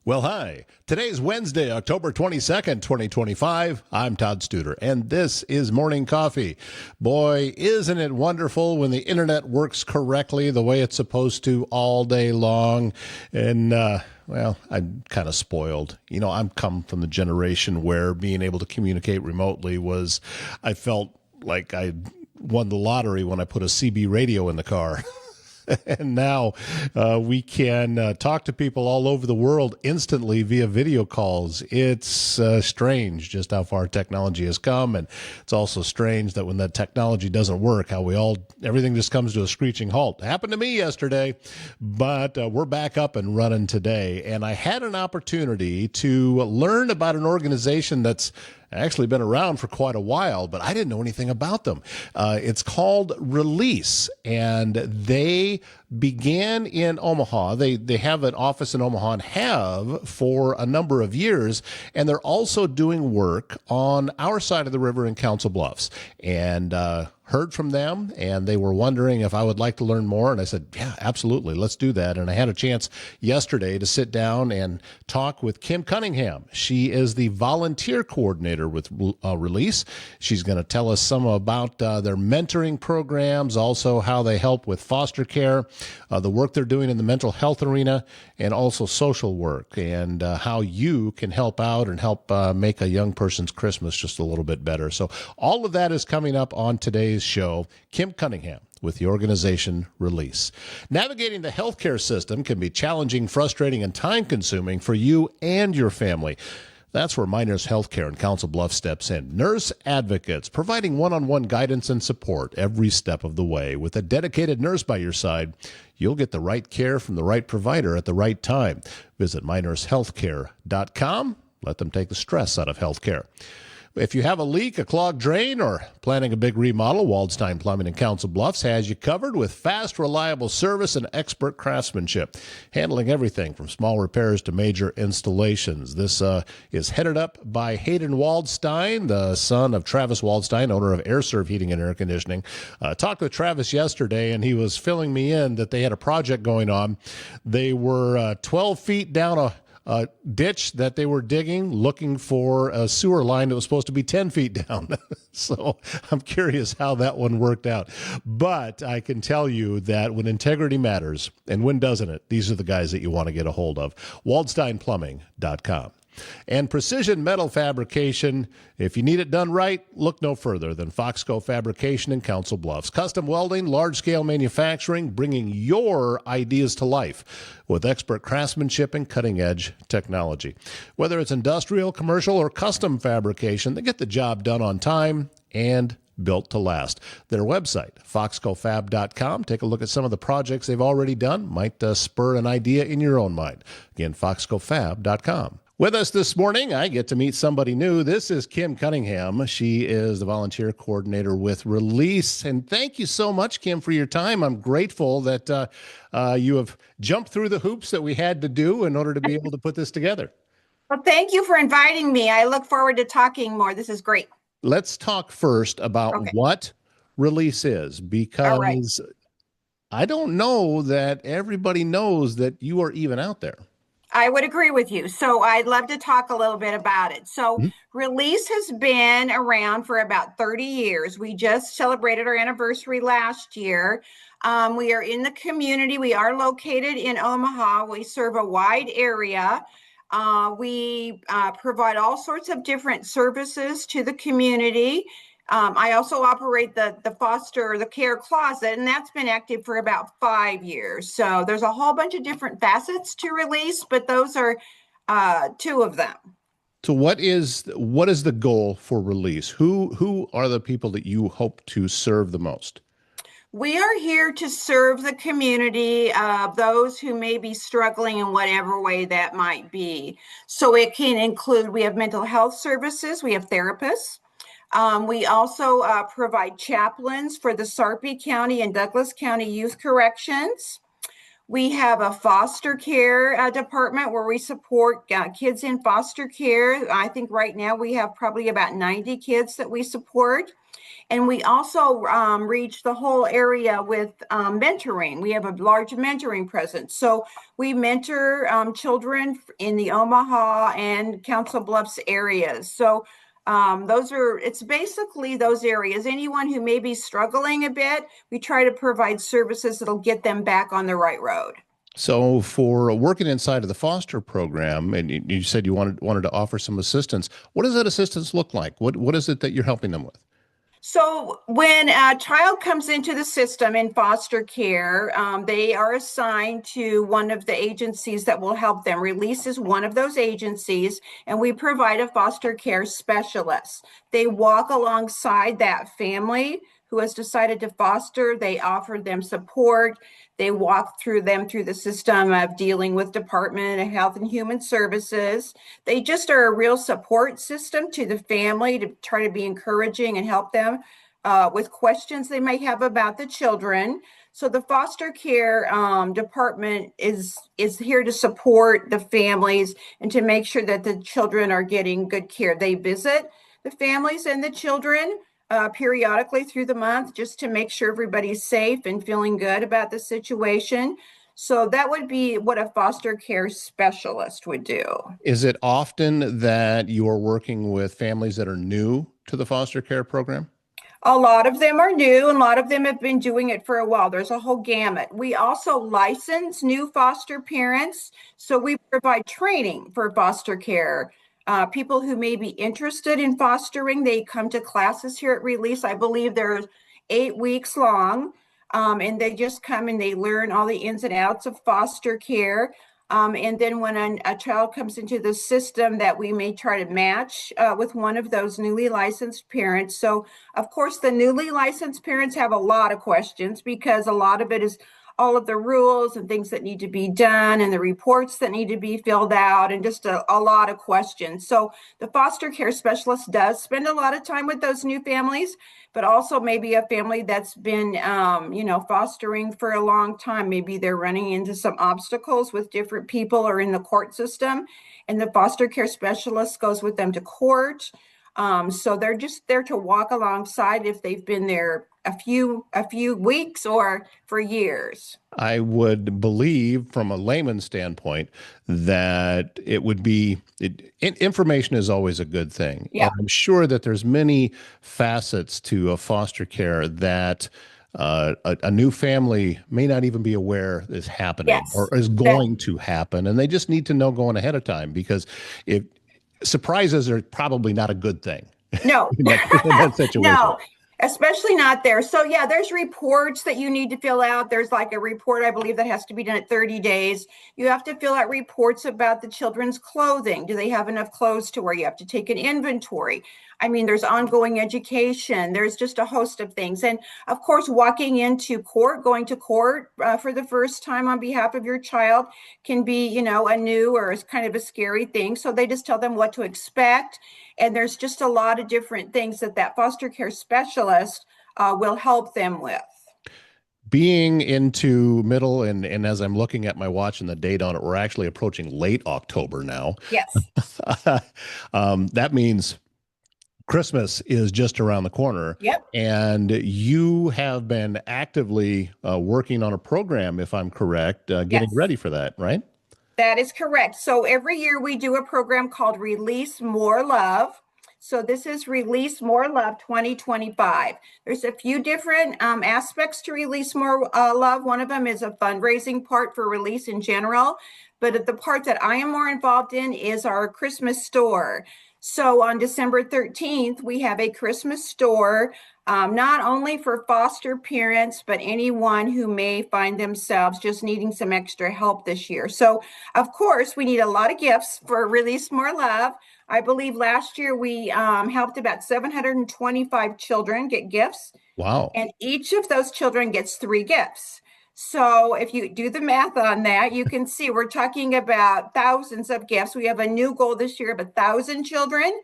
Well, hi. Today's Wednesday, October 22nd, 2025. I'm Todd Studer, and this is Morning Coffee. Boy, isn't it wonderful when the internet works correctly the way it's supposed to all day long. And, well, I'm kind of spoiled. You know, I'm come from the generation where being able to communicate remotely was, I felt like I won the lottery when I put a CB radio in the car. And now we can talk to people all over the world instantly via video calls. It's strange just how far technology has come. And it's also strange that when that technology doesn't work, how everything just comes to a screeching halt. It happened to me yesterday, but we're back up and running today. And I had an opportunity to learn about an organization that's actually been around for quite a while, but I didn't know anything about them. It's called Release, and they began in Omaha. They have an office in Omaha and have for a number of years, and they're also doing work on our side of the river in Council Bluffs. And heard from them, and they were wondering if I would like to learn more. And I said, yeah, absolutely. Let's do that. And I had a chance yesterday to sit down and talk with Kim Cunningham. She is the volunteer coordinator with Release. She's going to tell us some about their mentoring programs, also how they help with foster care, the work they're doing in the mental health arena, and also social work, and how you can help out and help make a young person's Christmas just a little bit better. So all of that is coming up on today's show. Kim Cunningham with the organization Release. Navigating the healthcare system can be challenging, frustrating, and time-consuming for you and your family. That's where My Nurse Healthcare in Council Bluffs steps in. Nurse advocates, providing one-on-one guidance and support every step of the way. With a dedicated nurse by your side, you'll get the right care from the right provider at the right time. Visit mynursehealthcare.com. Let them take the stress out of healthcare. If you have a leak, a clogged drain, or planning a big remodel, Waldstein Plumbing in Council Bluffs has you covered with fast, reliable service and expert craftsmanship, handling everything from small repairs to major installations. This is headed up by Hayden Waldstein, the son of Travis Waldstein, owner of AirServe Heating and Air Conditioning. Talked with Travis yesterday, and he was filling me in that they had a project going on. They were 12 feet down a ditch that they were digging, looking for a sewer line that was supposed to be 10 feet down. So I'm curious how that one worked out. But I can tell you that when integrity matters, and when doesn't it, these are the guys that you want to get a hold of. WaldsteinPlumbing.com. And precision metal fabrication, if you need it done right, look no further than Foxco Fabrication in Council Bluffs. Custom welding, large-scale manufacturing, bringing your ideas to life with expert craftsmanship and cutting-edge technology. Whether it's industrial, commercial, or custom fabrication, they get the job done on time and built to last. Their website, foxcofab.com. Take a look at some of the projects they've already done. Might spur an idea in your own mind. Again, foxcofab.com. With us this morning, I get to meet somebody new. This is Kim Cunningham. She is the volunteer coordinator with Release. And thank you so much, Kim, for your time. I'm grateful that you have jumped through the hoops that we had to do in order to be able to put this together. Well, thank you for inviting me. I look forward to talking more. This is great. Let's talk first about what Release is, because I don't know that everybody knows that you are even out there. I would agree with you. So I'd love to talk a little bit about it. So Release has been around for about 30 years. We just celebrated our anniversary last year. We are in the community. We are located in Omaha. We serve a wide area. We provide all sorts of different services to the community. I also operate the foster, the care closet, and that's been active for about 5 years. So there's a whole bunch of different facets to Release, but those are two of them. So what is the goal for Release? Who are the people that you hope to serve the most? We are here to serve the community of those who may be struggling in whatever way that might be. So it can include, we have mental health services, we have therapists. We also provide chaplains for the Sarpy County and Douglas County Youth Corrections. We have a foster care department where we support kids in foster care. I think right now we have probably about 90 kids that we support. And we also reach the whole area with mentoring. We have a large mentoring presence. So we mentor children in the Omaha and Council Bluffs areas. So it's basically those areas. Anyone who may be struggling a bit, we try to provide services that'll get them back on the right road. So, for working inside of the foster program, and you said you wanted to offer some assistance. What does that assistance look like? What is it that you're helping them with? So when a child comes into the system in foster care, they are assigned to one of the agencies that will help them. Release is one of those agencies, and we provide a foster care specialist. They walk alongside that family who has decided to foster. They offer them support. They walk through them through the system of dealing with Department of Health and Human Services. They just are a real support system to the family to try to be encouraging and help them with questions they may have about the children. So the foster care department is here to support the families and to make sure that the children are getting good care. They visit the families and the children periodically through the month just to make sure everybody's safe and feeling good about the situation. So that would be what a foster care specialist would do. Is it often that you are working with families that are new to the foster care program? A lot of them are new, and a lot of them have been doing it for a while. There's a whole gamut. We also license new foster parents, so we provide training for foster care. People who may be interested in fostering, they come to classes here at Release. I believe they're 8 weeks long, and they just come and they learn all the ins and outs of foster care. And then when a child comes into the system, that we may try to match with one of those newly licensed parents. So, of course, the newly licensed parents have a lot of questions because a lot of it is all of the rules and things that need to be done and the reports that need to be filled out and just a lot of questions. So the foster care specialist does spend a lot of time with those new families, but also maybe a family that's been, fostering for a long time. Maybe they're running into some obstacles with different people or in the court system, and the foster care specialist goes with them to court. So they're just there to walk alongside if they've been there a few weeks or for years. I would believe, from a layman's standpoint, that it would be information is always a good thing, Yeah. and I'm sure that there's many facets to a foster care that a new family may not even be aware is happening or Yes. is That going to happen, and they just need to know going ahead of time because if surprises are probably not a good thing No, in that situation. no, especially not there. So yeah, there's reports that you need to fill out. There's like a report, I believe, that has to be done at 30 days. You have to fill out reports about the children's clothing. Do they have enough clothes to wear? You have to take an inventory. I mean, there's ongoing education. There's just a host of things. And of course, walking into court, going to court for the first time on behalf of your child can be, a new or kind of a scary thing. So they just tell them what to expect. And there's just a lot of different things that foster care specialist will help them with. Being into middle and as I'm looking at my watch and the date on it, we're actually approaching late October now. Yes. That means Christmas is just around the corner. Yep. And you have been actively working on a program, if I'm correct, getting Yes. ready for that, right? That is correct. So every year we do a program called Release More Love. So this is Release More Love 2025. There's a few different aspects to Release More Love. One of them is a fundraising part for Release in general, but the part that I am more involved in is our Christmas store. So on December 13th, we have a Christmas store, not only for foster parents, but anyone who may find themselves just needing some extra help this year. So, of course, we need a lot of gifts for Release More Love. I believe last year we helped about 725 children get gifts, Wow. and each of those children gets 3 gifts. So if you do the math on that, you can see we're talking about thousands of gifts. We have a new goal this year of 1,000 children.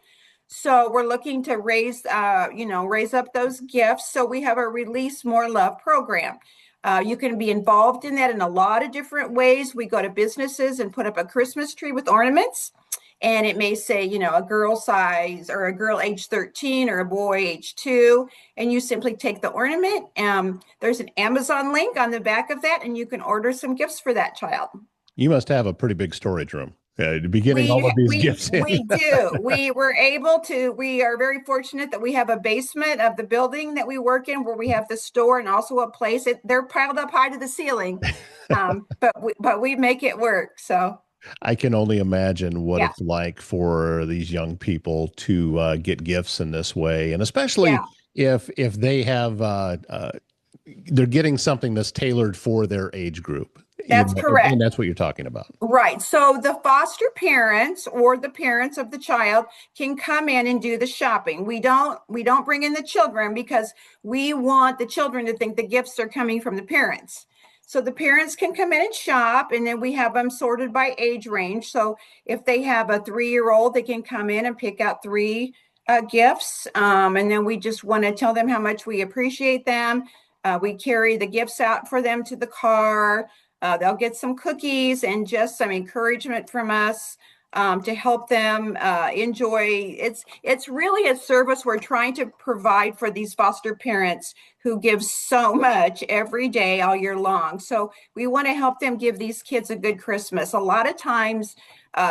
So we're looking to raise up those gifts. So we have a Release More Love program. You can be involved in that in a lot of different ways. We go to businesses and put up a Christmas tree with ornaments, and it may say, a girl size or a girl age 13 or a boy age 2, and you simply take the ornament. There's an Amazon link on the back of that, and you can order some gifts for that child. You must have a pretty big storage room to be getting all We of these we gifts in. we do. We are very fortunate that we have a basement of the building that we work in where we have the store and also a place. They're piled up high to the ceiling, but we make it work. So I can only imagine what yeah, it's like for these young people to get gifts in this way, and especially yeah, if they have they're getting something that's tailored for their age group, that's and correct. that's what you're talking about. Right. So the foster parents or the parents of the child can come in and do the shopping. We don't bring in the children because we want the children to think the gifts are coming from the parents. So the parents can come in and shop, and then we have them sorted by age range. So if they have a 3-year-old, they can come in and pick out three gifts. And then we just want to tell them how much we appreciate them. We carry the gifts out for them to the car. They'll get some cookies and just some encouragement from us to help them enjoy. It's really a service we're trying to provide for these foster parents who give so much every day, all year long. So we want to help them give these kids a good Christmas. A lot of times,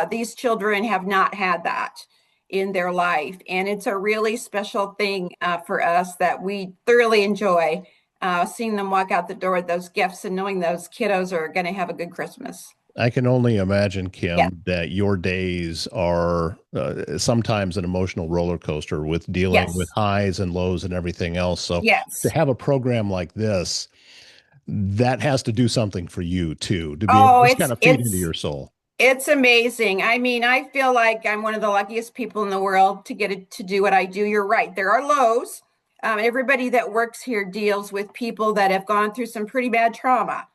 these children have not had that in their life, and it's a really special thing for us that we thoroughly enjoy seeing them walk out the door with those gifts and knowing those kiddos are going to have a good Christmas. I can only imagine, Yeah. Kim, that your days are sometimes an emotional roller coaster with dealing with Yes. highs and lows and everything else. So to Yes. have a program like this, that has to do something for you too, to be able Oh, to just it's kind of feed into it's your soul. it's amazing. I mean, I feel like I'm one of the luckiest people in the world to get it, to do what I do. You're right. There are lows. Everybody that works here deals with people that have gone through some pretty bad trauma.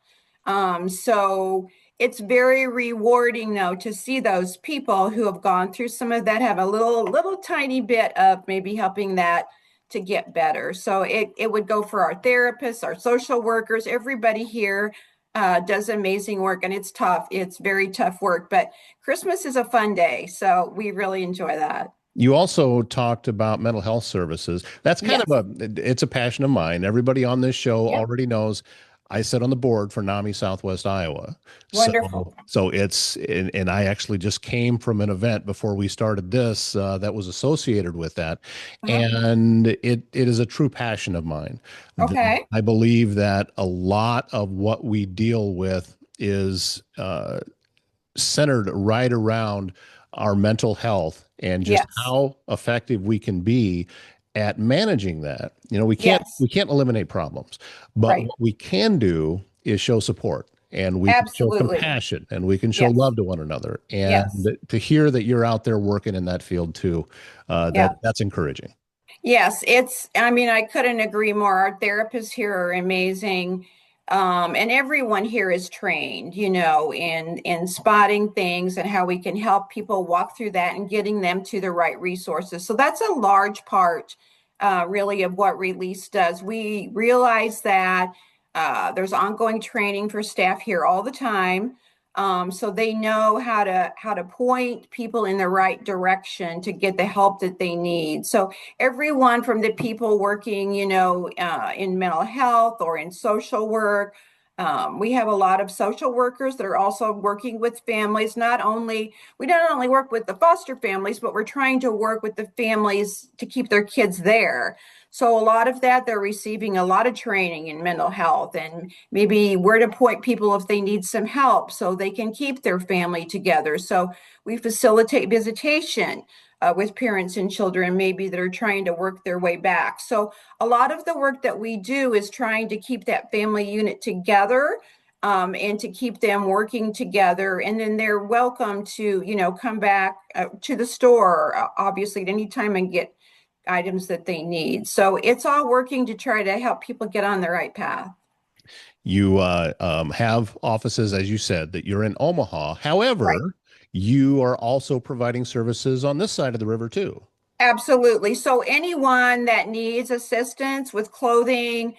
So it's very rewarding though to see those people who have gone through some of that have a little tiny bit of maybe helping that to get better. So it would go for our therapists, our social workers, everybody here does amazing work, and it's tough. It's very tough work, but Christmas is a fun day, so we really enjoy that. You also talked about mental health services. That's kind of Yes. it's a passion of mine. Everybody on this show Yep. already knows I sit on the board for NAMI Southwest Iowa. So, Wonderful. and I actually just came from an event before we started this that was associated with that. Uh-huh. And it is a true passion of mine. Okay. I believe that a lot of what we deal with is centered right around our mental health and just Yes. how effective we can be at managing that. We can't Yes. we can't eliminate problems, but Right. what we can do is show support, and we can show Absolutely. compassion, and we can show Yes. love to one another. Yes. And to hear that you're out there working in that field too, Yeah. that's encouraging. Yes, I mean, I couldn't agree more. Our therapists here are amazing. And everyone here is trained, in spotting things and how we can help people walk through that and getting them to the right resources. So that's a large part, really, of what Release does. We realize that there's ongoing training for staff here all the time. So they know how to point people in the right direction to get the help that they need. So everyone from the people working, in mental health or in social work. We have a lot of social workers that are also working with families. We not only work with the foster families, but we're trying to work with the families to keep their kids there. So a lot of that, they're receiving a lot of training in mental health and maybe where to point people if they need some help so they can keep their family together. So we facilitate visitation with parents and children maybe that are trying to work their way back. So a lot of the work that we do is trying to keep that family unit together, and to keep them working together. And then they're welcome to, come back to the store, obviously, at any time and get items that they need. So it's all working to try to help people get on the right path. You have offices, as you said, that you're in Omaha. Right. However, you are also providing services on this side of the river too. Absolutely. So anyone that needs assistance with clothing,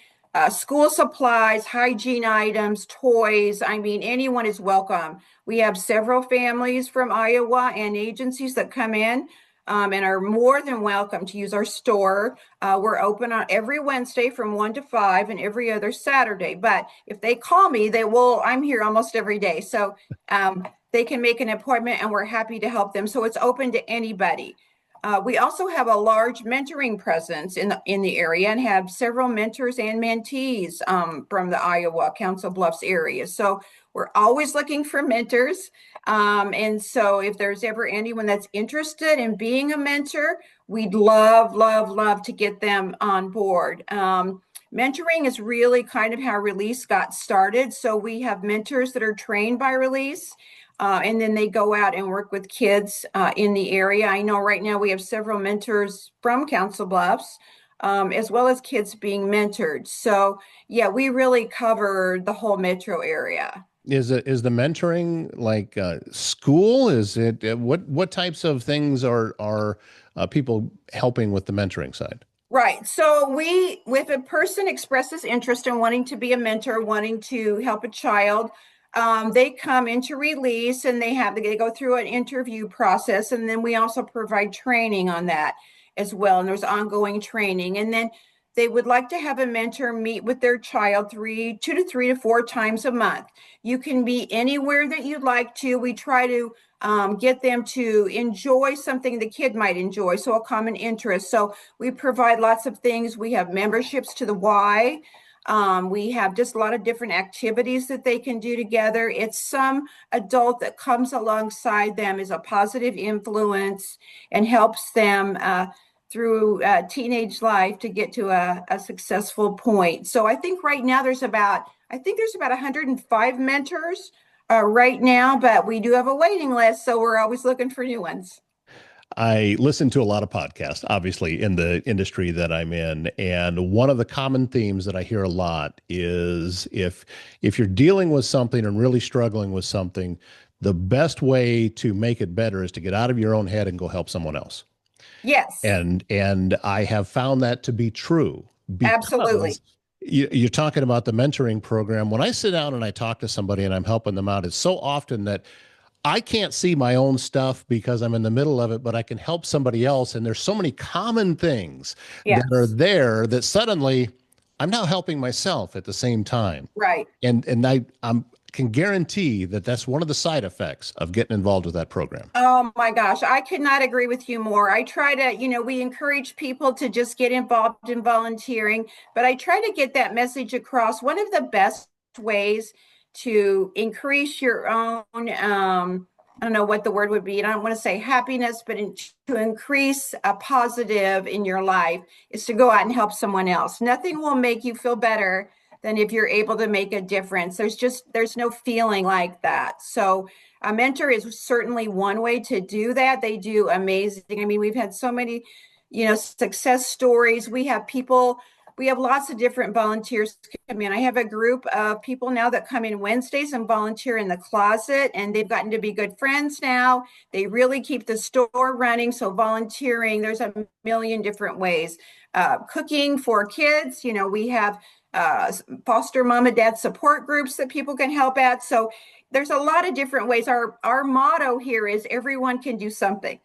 school supplies, hygiene items, toys. I mean, anyone is welcome. We have several families from Iowa and agencies that come in and are more than welcome to use our store. We're open on every Wednesday from 1 to 5 and every other Saturday. But if they call me, I'm here almost every day. So they can make an appointment and we're happy to help them. So it's open to anybody. We also have a large mentoring presence in the area and have several mentors and mentees from the Iowa Council Bluffs area. So we're always looking for mentors. And so if there's ever anyone that's interested in being a mentor, we'd love, love, love to get them on board. Mentoring is really kind of how Release got started. So we have mentors that are trained by Release. And then they go out and work with kids in the area. I know right now we have several mentors from Council Bluffs, as well as kids being mentored. So yeah, we really cover the whole metro area. Is the mentoring like school? Is it what types of things are people helping with the mentoring side? Right. So if a person expresses interest in wanting to be a mentor, wanting to help a child, they come into Release and they go through an interview process, and then we also provide training on that as well. And there's ongoing training, and then they would like to have a mentor meet with their child 2 to 3 to 4 times a month. You can be anywhere that you'd like to. We try to get them to enjoy something the kid might enjoy, so a common interest. So we provide lots of things. We have memberships to the Y. We have just a lot of different activities that they can do together. It's some adult that comes alongside them as a positive influence and helps them through teenage life to get to a successful point. So I think right now there's about 105 mentors right now, but we do have a waiting list, so we're always looking for new ones. I listen to a lot of podcasts, obviously, in the industry that I'm in. And one of the common themes that I hear a lot is if you're dealing with something and really struggling with something, the best way to make it better is to get out of your own head and go help someone else. Yes, And I have found that to be true because absolutely. you're talking about the mentoring program. When I sit down and I talk to somebody and I'm helping them out, it's so often that I can't see my own stuff because I'm in the middle of it, but I can help somebody else. And there's so many common things that are Yes, there that suddenly I'm now helping myself at the same time. right. And I can guarantee that that's one of the side effects of getting involved with that program. Oh my gosh, I could not agree with you more. I try to, we encourage people to just get involved in volunteering, but I try to get that message across. One of the best ways to increase your own, I don't know what the word would be. I don't want to say happiness, but to increase a positive in your life is to go out and help someone else. Nothing will make you feel better than if you're able to make a difference. There's no feeling like that. So a mentor is certainly one way to do that. They do amazing. I mean, we've had so many, success stories. We have lots of different volunteers come in. I have a group of people now that come in Wednesdays and volunteer in the closet, and they've gotten to be good friends now. They really keep the store running. So volunteering, there's a million different ways. Cooking for kids, we have foster mom and dad support groups that people can help at. So there's a lot of different ways. Our motto here is everyone can do something.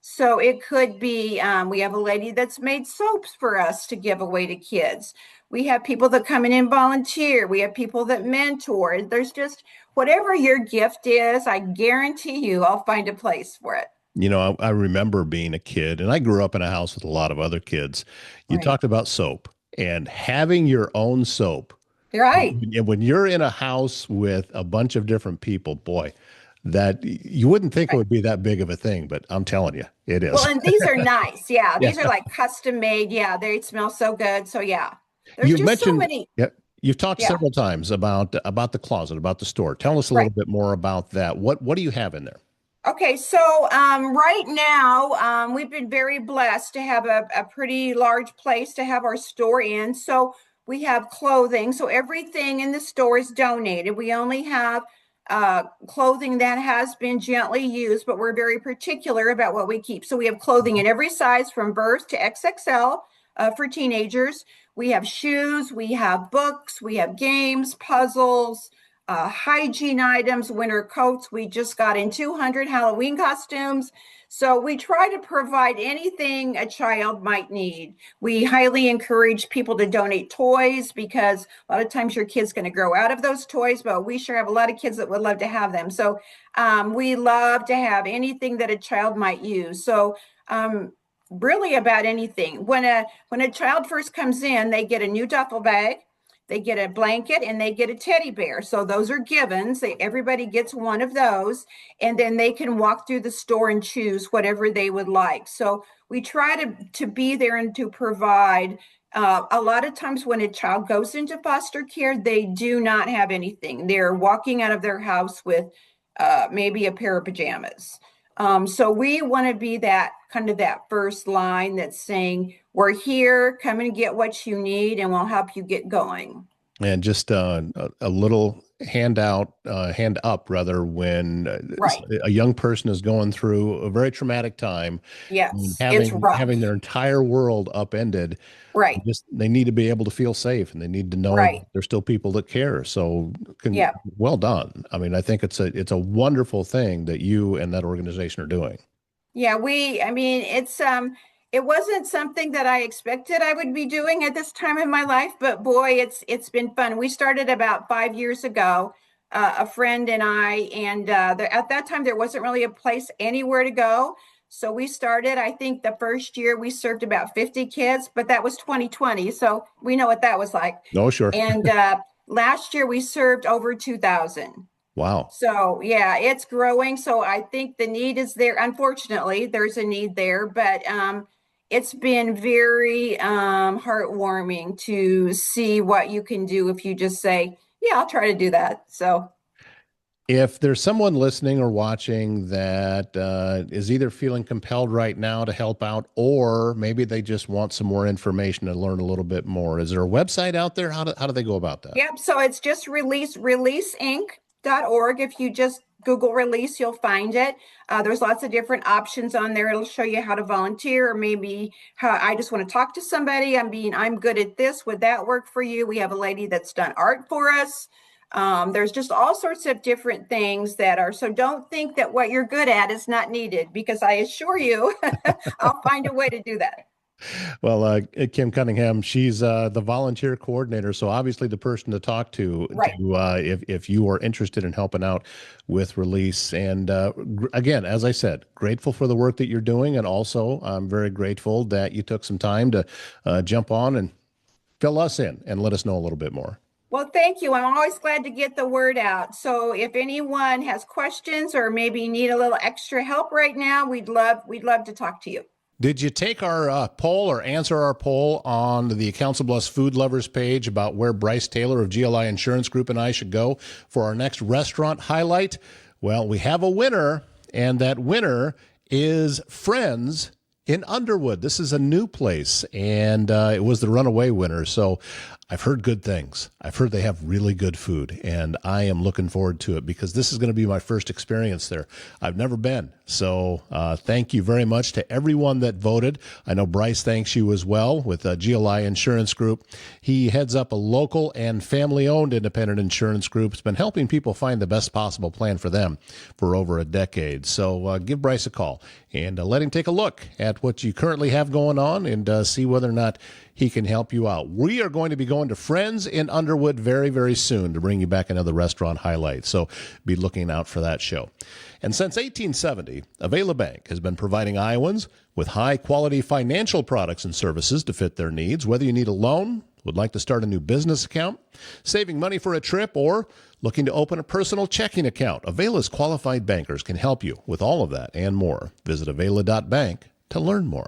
So it could be, we have a lady that's made soaps for us to give away to kids. We have people that come in and volunteer. We have people that mentor. There's just whatever your gift is, I guarantee you I'll find a place for it. I remember being a kid, and I grew up in a house with a lot of other kids. You Right. talked about soap and having your own soap. You're right. And when you're in a house with a bunch of different people, boy, that you wouldn't think it Right. would be that big of a thing, but I'm telling you, it Well, is. and these are nice. Yeah, Yeah. these are like custom made. Yeah, they smell so good. So yeah, there's You've just so mentioned, many. yeah, you've talked Yeah, several times about the closet, about the store. Tell us a little right. bit more about that. What do you have in there? Okay, so right now we've been very blessed to have a pretty large place to have our store in. So we have clothing. So everything in the store is donated. We only have clothing that has been gently used, but we're very particular about what we keep. So we have clothing in every size from birth to XXL, for teenagers. We have shoes, we have books, we have games, puzzles, hygiene items, winter coats. We just got in 200 Halloween costumes. So we try to provide anything a child might need. We highly encourage people to donate toys because a lot of times your kid's going to grow out of those toys, but we sure have a lot of kids that would love to have them. So we love to have anything that a child might use. So really about anything. When a child first comes in, they get a new duffel bag. They get a blanket and they get a teddy bear. So those are givens. Everybody gets one of those, and then they can walk through the store and choose whatever they would like. So we try to be there and to provide. A lot of times when a child goes into foster care, they do not have anything. They're walking out of their house with maybe a pair of pajamas. So we want to be that kind of that first line that's saying, we're here, come and get what you need, and we'll help you get going. And just a little hand up rather, when Right. a young person is going through a very traumatic time, Yes, it's having rough. their entire world upended. Right. They need to be able to feel safe, and they need to know Right. there's still people that care. So Yeah. well done. I mean, I think it's a wonderful thing that you and that organization are doing. Yeah, it wasn't something that I expected I would be doing at this time in my life, but boy, it's been fun. We started about 5 years ago, a friend and I, and at that time there wasn't really a place anywhere to go. So we started, I think the first year we served about 50 kids, but that was 2020. So we know what that was like. Oh, sure. And last year we served over 2,000. Wow. So yeah, it's growing. So I think the need is there. Unfortunately, there's a need there, but it's been very heartwarming to see what you can do if you just say, yeah, I'll try to do that. So if there's someone listening or watching that is either feeling compelled right now to help out, or maybe they just want some more information to learn a little bit more, is there a website out there? How do they go about that? yep. So it's just releaseinc.org. If you just Google release, you'll find it. There's lots of different options on there. It'll show you how to volunteer, or maybe how I just want to talk to somebody. I'm good at this. Would that work for you? We have a lady that's done art for us. There's just all sorts of different things that are, so don't think that what you're good at is not needed, because I assure you, I'll find a way to do that. Well, Kim Cunningham, she's the volunteer coordinator, so obviously the person to talk to, Right. If you are interested in helping out with Release. And again, as I said, grateful for the work that you're doing, and also I'm very grateful that you took some time to jump on and fill us in and let us know a little bit more. Well, thank you. I'm always glad to get the word out. So if anyone has questions or maybe need a little extra help right now, we'd love to talk to you. Did you take our poll or answer our poll on the Council Bluffs Food Lovers page about where Bryce Taylor of GLI Insurance Group and I should go for our next restaurant highlight? Well, we have a winner, and that winner is Friends in Underwood. This is a new place, and it was the runaway winner. So I've heard good things. I've heard they have really good food, and I am looking forward to it because this is going to be my first experience there. I've never been. So thank you very much to everyone that voted. I know Bryce thanks you as well with GLI Insurance Group. He heads up a local and family-owned independent insurance group. It's been helping people find the best possible plan for them for over a decade. So give Bryce a call and let him take a look at what you currently have going on and see whether or not he can help you out. We are going to be going to Friends in Underwood very, very soon to bring you back another restaurant highlight. So be looking out for that show. And since 1870, Avila Bank has been providing Iowans with high-quality financial products and services to fit their needs, whether you need a loan, would like to start a new business account, saving money for a trip, or looking to open a personal checking account. Avila's qualified bankers can help you with all of that and more. Visit avila.bank to learn more.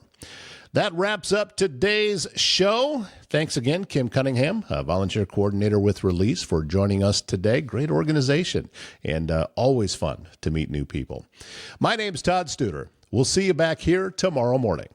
That wraps up today's show. Thanks again, Kim Cunningham, volunteer coordinator with Release, for joining us today. Great organization, and always fun to meet new people. My name's Todd Studer. We'll see you back here tomorrow morning.